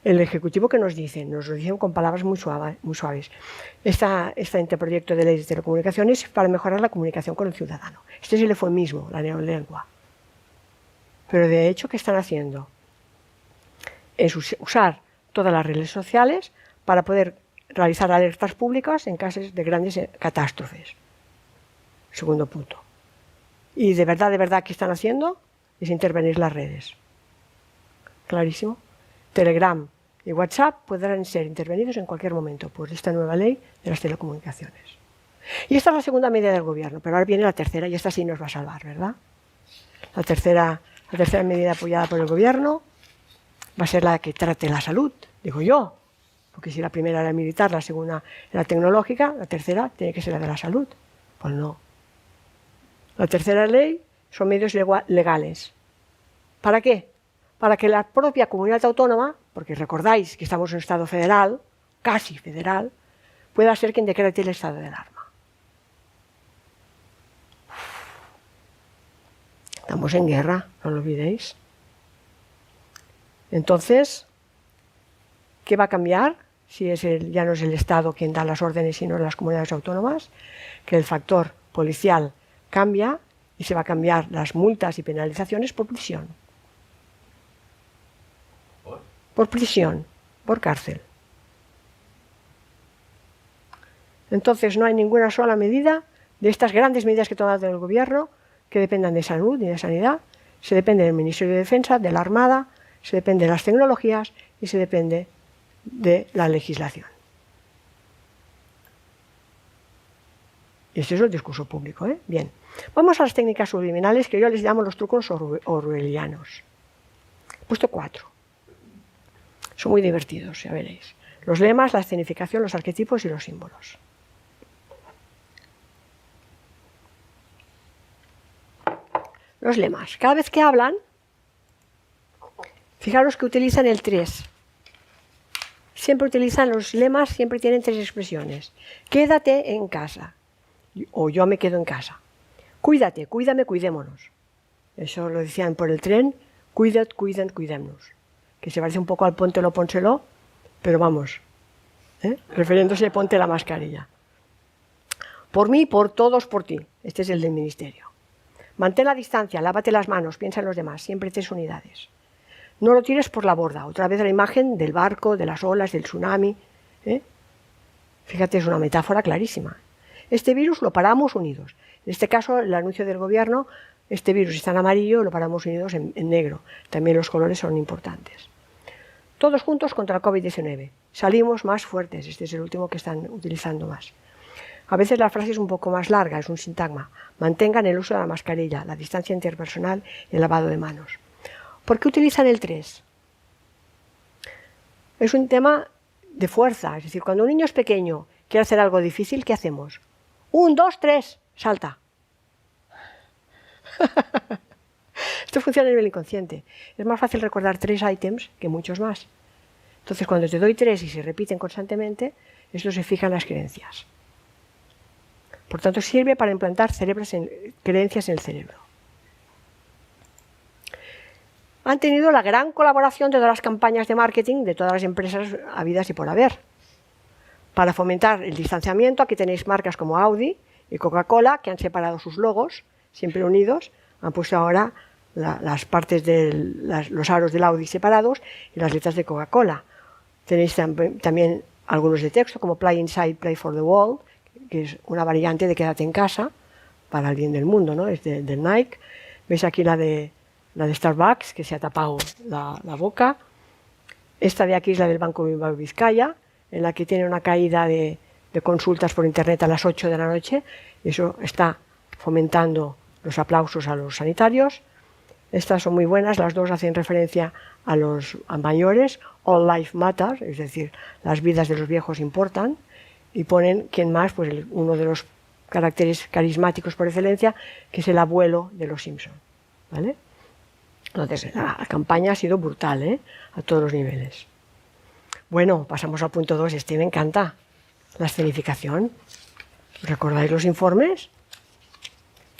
el Ejecutivo que nos lo dicen con palabras muy suaves. Este anteproyecto de ley de telecomunicaciones es para mejorar la comunicación con el ciudadano. Este es el eufemismo, la neolengua. Pero de hecho, ¿qué están haciendo? Es usar todas las redes sociales para poder realizar alertas públicas en casos de grandes catástrofes. Segundo punto. Y de verdad, ¿qué están haciendo? Es intervenir las redes. Clarísimo. Telegram y WhatsApp podrán ser intervenidos en cualquier momento por esta nueva ley de las telecomunicaciones. Y esta es la segunda medida del Gobierno, pero ahora viene la tercera y esta sí nos va a salvar, ¿verdad? La tercera medida apoyada por el Gobierno va a ser la que trate la salud, digo yo, porque si la primera era militar, la segunda era tecnológica, la tercera tiene que ser la de la salud. Pues no. La tercera ley son medios legales. ¿Para qué? Para que la propia comunidad autónoma, porque recordáis que estamos en un estado federal, casi federal, pueda ser quien decrete el estado de alarma. Estamos en guerra, no lo olvidéis. Entonces, ¿qué va a cambiar? Si ya no es el Estado quien da las órdenes, sino las comunidades autónomas, que el factor policial cambia y se va a cambiar las multas y penalizaciones por prisión. Por prisión, por cárcel. Entonces no hay ninguna sola medida de estas grandes medidas que ha tomado el gobierno que dependan de salud y de sanidad. Se depende del Ministerio de Defensa, de la Armada, se depende de las tecnologías y se depende de la legislación. Y este es el discurso público, ¿eh? Bien, vamos a las técnicas subliminales que yo les llamo los trucos orwellianos. He puesto 4. Son muy divertidos, ya veréis. Los lemas, la escenificación, los arquetipos y los símbolos. Los lemas. Cada vez que hablan, fijaros que utilizan el 3. Siempre utilizan los lemas, siempre tienen 3 expresiones. Quédate en casa. O yo me quedo en casa. Cuídate, cuídame, cuidémonos. Eso lo decían por el tren. Cuidad, cuiden, cuidémonos. Que se parece un poco al póntelo, pónselo, pero vamos, refiriéndose a ponte la mascarilla. Por mí, por todos, por ti. Este es el del ministerio. Mantén la distancia, lávate las manos, piensa en los demás, siempre 3 unidades. No lo tires por la borda. Otra vez la imagen del barco, de las olas, del tsunami. Fíjate, es una metáfora clarísima. Este virus lo paramos unidos. En este caso, el anuncio del gobierno, este virus está en amarillo, lo paramos unidos en negro. También los colores son importantes. Todos juntos contra el COVID-19. Salimos más fuertes. Este es el último que están utilizando más. A veces la frase es un poco más larga, es un sintagma. Mantengan el uso de la mascarilla, la distancia interpersonal y el lavado de manos. ¿Por qué utilizan el 3? Es un tema de fuerza. Es decir, cuando un niño es pequeño, quiere hacer algo difícil, ¿qué hacemos? 1, 2, 3, salta. Esto funciona a nivel inconsciente. Es más fácil recordar 3 ítems que muchos más. Entonces, cuando te doy 3 y se repiten constantemente, esto se fija en las creencias. Por tanto, sirve para implantar creencias en el cerebro. Han tenido la gran colaboración de todas las campañas de marketing de todas las empresas habidas y por haber. Para fomentar el distanciamiento, aquí tenéis marcas como Audi y Coca-Cola, que han separado sus logos, siempre unidos. Han puesto ahora las partes de los aros del Audi separados y las letras de Coca-Cola. Tenéis también algunos de texto, como Play Inside, Play for the World, que es una variante de quédate en casa, para el bien del mundo, ¿no? Es de Nike. Veis aquí la de Starbucks, que se ha tapado la boca. Esta de aquí es la del Banco Bilbao Vizcaya, en la que tiene una caída de consultas por internet a las 8 de la noche. Y eso está fomentando los aplausos a los sanitarios. Estas son muy buenas, las dos hacen referencia a mayores. All life matters, es decir, las vidas de los viejos importan. Y ponen, ¿quién más? Pues uno de los caracteres carismáticos por excelencia, que es el abuelo de los Simpson, ¿vale? Entonces, la campaña ha sido brutal, a todos los niveles. Bueno, pasamos al punto 2. Este me encanta. La escenificación. ¿Recordáis los informes?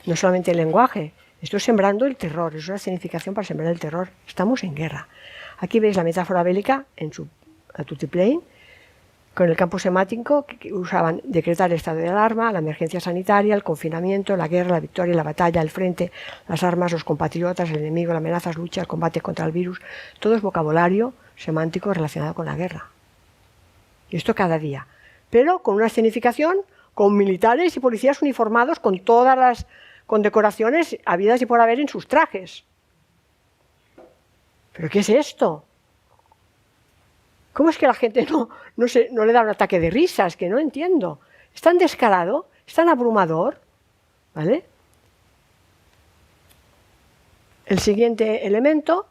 No solamente el lenguaje. Esto es sembrando el terror. Es una escenificación para sembrar el terror. Estamos en guerra. Aquí veis la metáfora bélica en su tutiplane, con el campo semántico que usaban decretar el estado de alarma, la emergencia sanitaria, el confinamiento, la guerra, la victoria, la batalla, el frente, las armas, los compatriotas, el enemigo, las amenazas, lucha, el combate contra el virus. Todo es vocabulario semántico relacionado con la guerra. Y esto cada día. Pero con una escenificación, con militares y policías uniformados, con todas las condecoraciones habidas y por haber en sus trajes. ¿Pero qué es esto? ¿Cómo es que la gente no le da un ataque de risa? Es que no entiendo. Es tan descarado, es tan abrumador, ¿vale? El siguiente elemento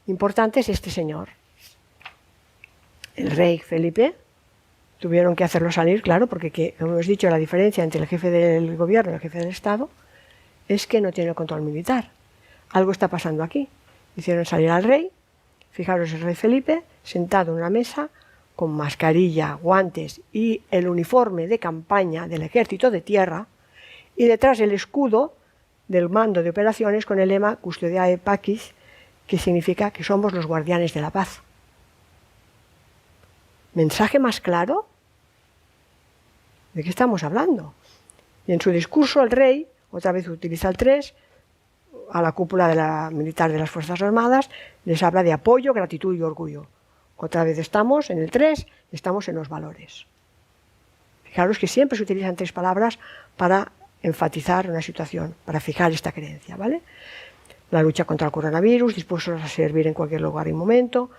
importante es este señor. El rey Felipe. Tuvieron que hacerlo salir, claro, porque, como hemos dicho, la diferencia entre el jefe del gobierno y el jefe del Estado es que no tiene el control militar. Algo está pasando aquí. Hicieron salir al rey, fijaros el rey Felipe, sentado en una mesa, con mascarilla, guantes y el uniforme de campaña del ejército de tierra, y detrás el escudo del mando de operaciones con el lema Custodiae Pacis, que significa que somos los guardianes de la paz. ¿Mensaje más claro? ¿De qué estamos hablando? Y en su discurso el rey, otra vez utiliza el 3, a la cúpula de la militar de las Fuerzas Armadas, les habla de apoyo, gratitud y orgullo. Otra vez estamos en el 3, estamos en los valores. Fijaros que siempre se utilizan 3 palabras para enfatizar una situación, para fijar esta creencia, ¿vale? La lucha contra el coronavirus, dispuestos a servir en cualquier lugar y momento.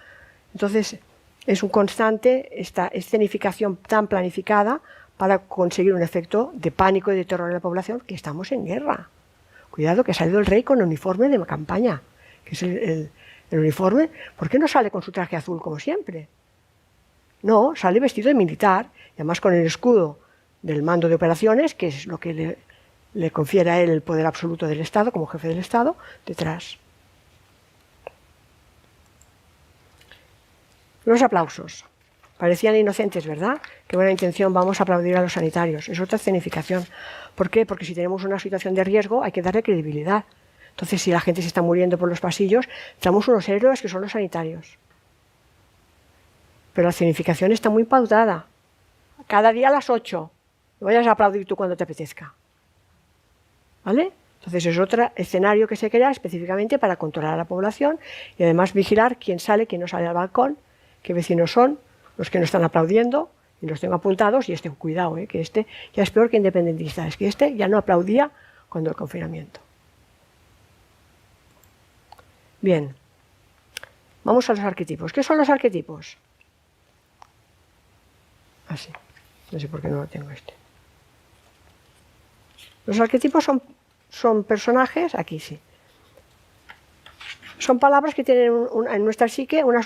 Entonces, es un constante esta escenificación tan planificada para conseguir un efecto de pánico y de terror en la población, que estamos en guerra. Cuidado, que ha salido el rey con uniforme de campaña, que es el uniforme. ¿Por qué no sale con su traje azul como siempre? No, sale vestido de militar, y además con el escudo del mando de operaciones, que es lo que le confiere a él el poder absoluto del Estado, como jefe del Estado, detrás. Los aplausos. Parecían inocentes, ¿verdad? Qué buena intención, vamos a aplaudir a los sanitarios. Es otra escenificación. ¿Por qué? Porque si tenemos una situación de riesgo hay que darle credibilidad. Entonces, si la gente se está muriendo por los pasillos, tenemos unos héroes que son los sanitarios. Pero la escenificación está muy pautada. Cada día a las 8. No vayas a aplaudir tú cuando te apetezca. ¿Vale? Entonces es otro escenario que se crea específicamente para controlar a la población y además vigilar quién sale, quién no sale al balcón, qué vecinos son los que no están aplaudiendo, y los tengo apuntados, y cuidado, que este ya es peor que independentista, es que este ya no aplaudía cuando el confinamiento. Bien, vamos a los arquetipos. ¿Qué son los arquetipos? Así, no sé por qué no lo tengo este. Los arquetipos son personajes, aquí sí. Son palabras que tienen en nuestra psique una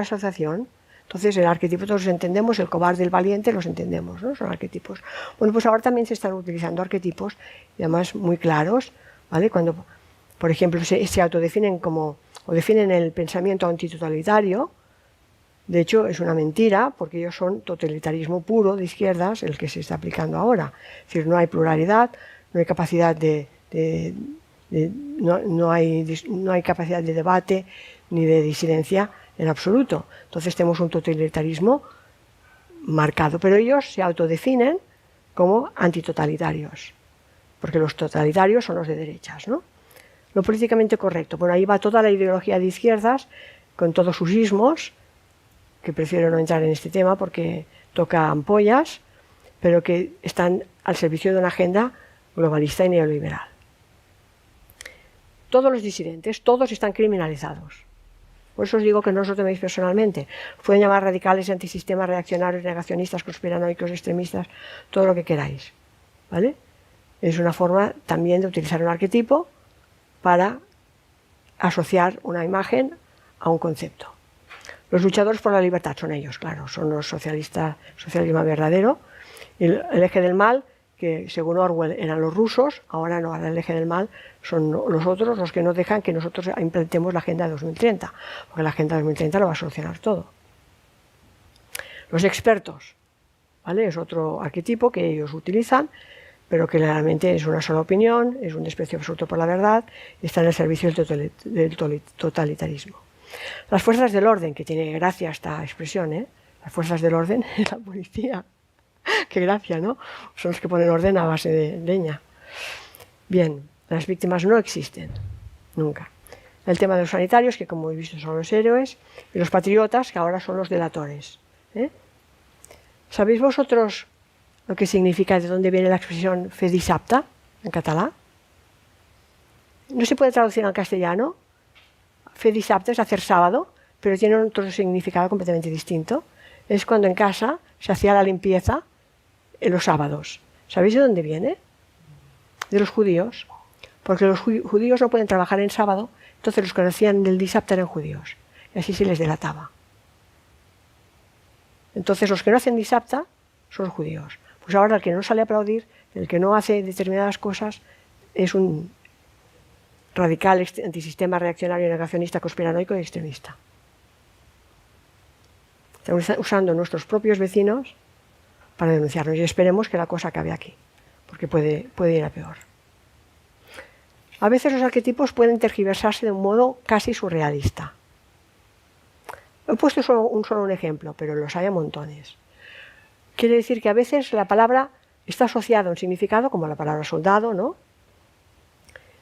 asociación. Entonces el arquetipo todos los entendemos, el cobarde, el valiente, los entendemos, ¿no? Son arquetipos. Bueno, pues ahora también se están utilizando arquetipos, y además muy claros, ¿vale? Cuando, por ejemplo, se autodefinen como, o definen el pensamiento antitotalitario. De hecho, es una mentira, porque ellos son totalitarismo puro de izquierdas, el que se está aplicando ahora. Es decir, no hay pluralidad, no hay capacidad no hay capacidad de debate ni de disidencia en absoluto. Entonces tenemos un totalitarismo marcado, pero ellos se autodefinen como antitotalitarios, porque los totalitarios son los de derechas, ¿no? Lo políticamente correcto, bueno, ahí va toda la ideología de izquierdas con todos sus ismos, que prefiero no entrar en este tema porque toca ampollas, pero que están al servicio de una agenda globalista y neoliberal. Todos los disidentes, todos están criminalizados. Por eso os digo que no os lo toméis personalmente. Pueden llamar radicales, antisistemas, reaccionarios, negacionistas, conspiranoicos, extremistas, todo lo que queráis, ¿vale? Es una forma también de utilizar un arquetipo para asociar una imagen a un concepto. Los luchadores por la libertad son ellos, claro, son los socialistas, socialismo verdadero. El eje del mal, que según Orwell eran los rusos, ahora no, ahora el eje del mal son los otros, los que no dejan que nosotros implementemos la Agenda 2030, porque la Agenda 2030 lo va a solucionar todo. Los expertos, ¿vale? Es otro arquetipo que ellos utilizan, pero que realmente es una sola opinión, es un desprecio absoluto por la verdad, y está en el servicio del totalitarismo. Las fuerzas del orden, que tiene gracia esta expresión, ¿eh? Las fuerzas del orden es la policía. Qué gracia, ¿no? Son los que ponen orden a base de leña. Bien, las víctimas no existen, nunca. El tema de los sanitarios, que como habéis visto son los héroes, y los patriotas, que ahora son los delatores. ¿Sabéis vosotros lo que significa, de dónde viene la expresión fe dissabte, en catalán? No se puede traducir al castellano. Fe dissabte es hacer sábado, pero tiene otro significado completamente distinto. Es cuando en casa se hacía la limpieza en los sábados. ¿Sabéis de dónde viene? De los judíos. Porque los judíos no pueden trabajar en sábado, entonces los que hacían el dissabte eran judíos. Y así se les delataba. Entonces los que no hacen dissabte son los judíos. Pues ahora el que no sale a aplaudir, el que no hace determinadas cosas, es un radical, antisistema, reaccionario, negacionista, conspiranoico y extremista. Estamos usando nuestros propios vecinos para denunciarnos y esperemos que la cosa acabe aquí, porque puede ir a peor. A veces los arquetipos pueden tergiversarse de un modo casi surrealista. He puesto solo un ejemplo, pero los hay a montones. Quiere decir que a veces la palabra está asociada a un significado, como la palabra soldado, ¿no?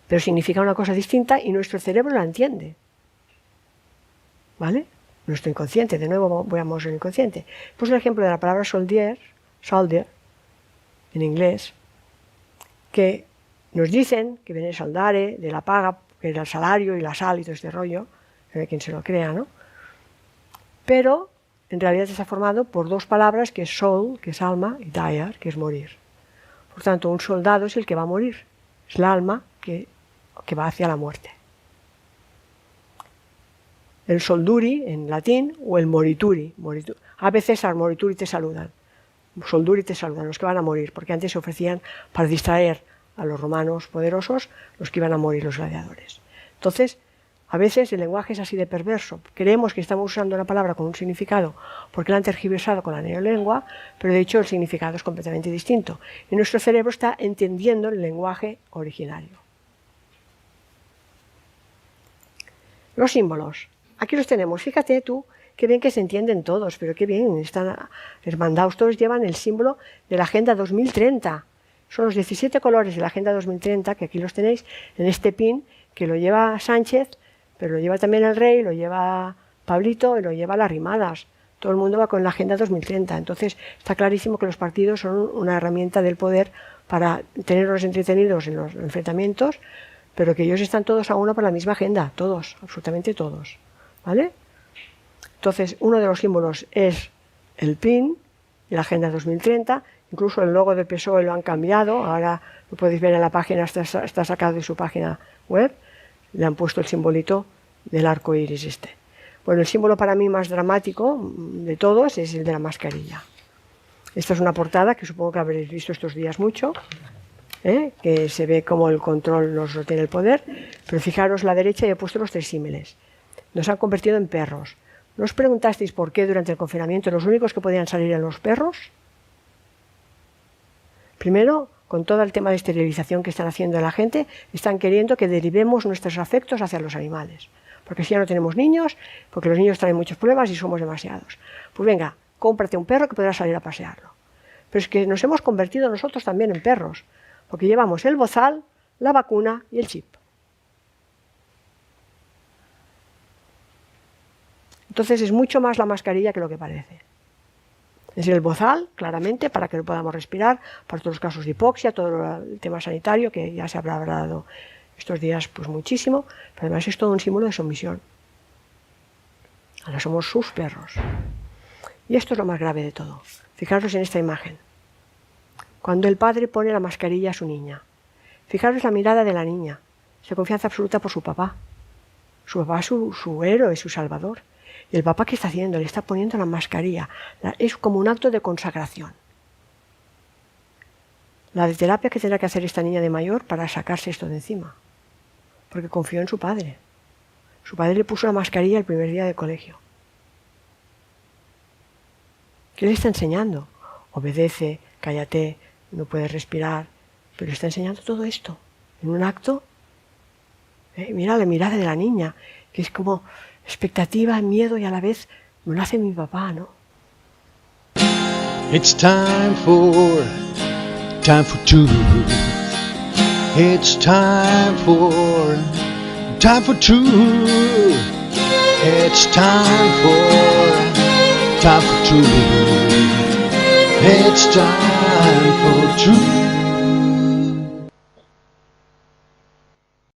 Pero significa una cosa distinta y nuestro cerebro la entiende. ¿Vale? Nuestro inconsciente, de nuevo veamos el inconsciente. Pues el ejemplo de la palabra soldier, en inglés, que nos dicen que viene soldare, de la paga, que era el salario y la sal y todo este rollo, que quien se lo crea, ¿no? Pero en realidad está formado por dos palabras, que es soul, que es alma, y dire, que es morir. Por tanto, un soldado es el que va a morir, es la alma que va hacia la muerte. El solduri en latín o el morituri. A veces al morituri te saludan, solduri te saludan, los que van a morir, porque antes se ofrecían para distraer a los romanos poderosos, los que iban a morir, los gladiadores. Entonces, a veces el lenguaje es así de perverso. Creemos que estamos usando una palabra con un significado porque la han tergiversado con la neolengua, pero de hecho el significado es completamente distinto. Y nuestro cerebro está entendiendo el lenguaje originario. Los símbolos. Aquí los tenemos. Fíjate tú, qué bien que se entienden todos, pero qué bien están hermandados. Todos llevan el símbolo de la Agenda 2030. Son los 17 colores de la Agenda 2030, que aquí los tenéis en este pin, que lo lleva Sánchez, pero lo lleva también el Rey, lo lleva Pablito y lo lleva las Rimadas. Todo el mundo va con la Agenda 2030. Entonces está clarísimo que los partidos son una herramienta del poder para tenerlos entretenidos en los enfrentamientos, pero que ellos están todos a uno por la misma agenda, todos, absolutamente todos. ¿Vale? Entonces, uno de los símbolos es el PIN, la Agenda 2030, incluso el logo del PSOE lo han cambiado, ahora lo podéis ver en la página, está sacado de su página web, le han puesto el simbolito del arco iris este. Bueno, el símbolo para mí más dramático de todos es el de la mascarilla. Esta es una portada que supongo que habréis visto estos días mucho, que se ve como el control nos lo tiene el poder, pero fijaros la derecha y he puesto los 3 símiles. Nos han convertido en perros. ¿No os preguntasteis por qué durante el confinamiento los únicos que podían salir eran los perros? Primero, con todo el tema de esterilización que están haciendo la gente, están queriendo que derivemos nuestros afectos hacia los animales. Porque si ya no tenemos niños, porque los niños traen muchos problemas y somos demasiados. Pues venga, cómprate un perro que podrás salir a pasearlo. Pero es que nos hemos convertido nosotros también en perros, porque llevamos el bozal, la vacuna y el chip. Entonces es mucho más la mascarilla que lo que parece. Es el bozal, claramente, para que lo podamos respirar, para todos los casos de hipoxia, todo el tema sanitario, que ya se habrá hablado estos días pues muchísimo, pero además es todo un símbolo de sumisión. Ahora somos sus perros. Y esto es lo más grave de todo. Fijaros en esta imagen. Cuando el padre pone la mascarilla a su niña. Fijaros la mirada de la niña. Se confianza absoluta por su papá. Su papá es su héroe, su salvador. Y el papá, ¿qué está haciendo? Le está poniendo la mascarilla. Es como un acto de consagración. La de terapia que tendrá que hacer esta niña de mayor para sacarse esto de encima. Porque confió en su padre. Su padre le puso la mascarilla el primer día de colegio. ¿Qué le está enseñando? Obedece, cállate, no puedes respirar. Pero le está enseñando todo esto. En un acto. Mira la mirada de la niña, que es como expectativa, miedo y a la vez me lo hace mi papá, ¿no? It's time for two. It's time for two. It's time for two. It's time for two.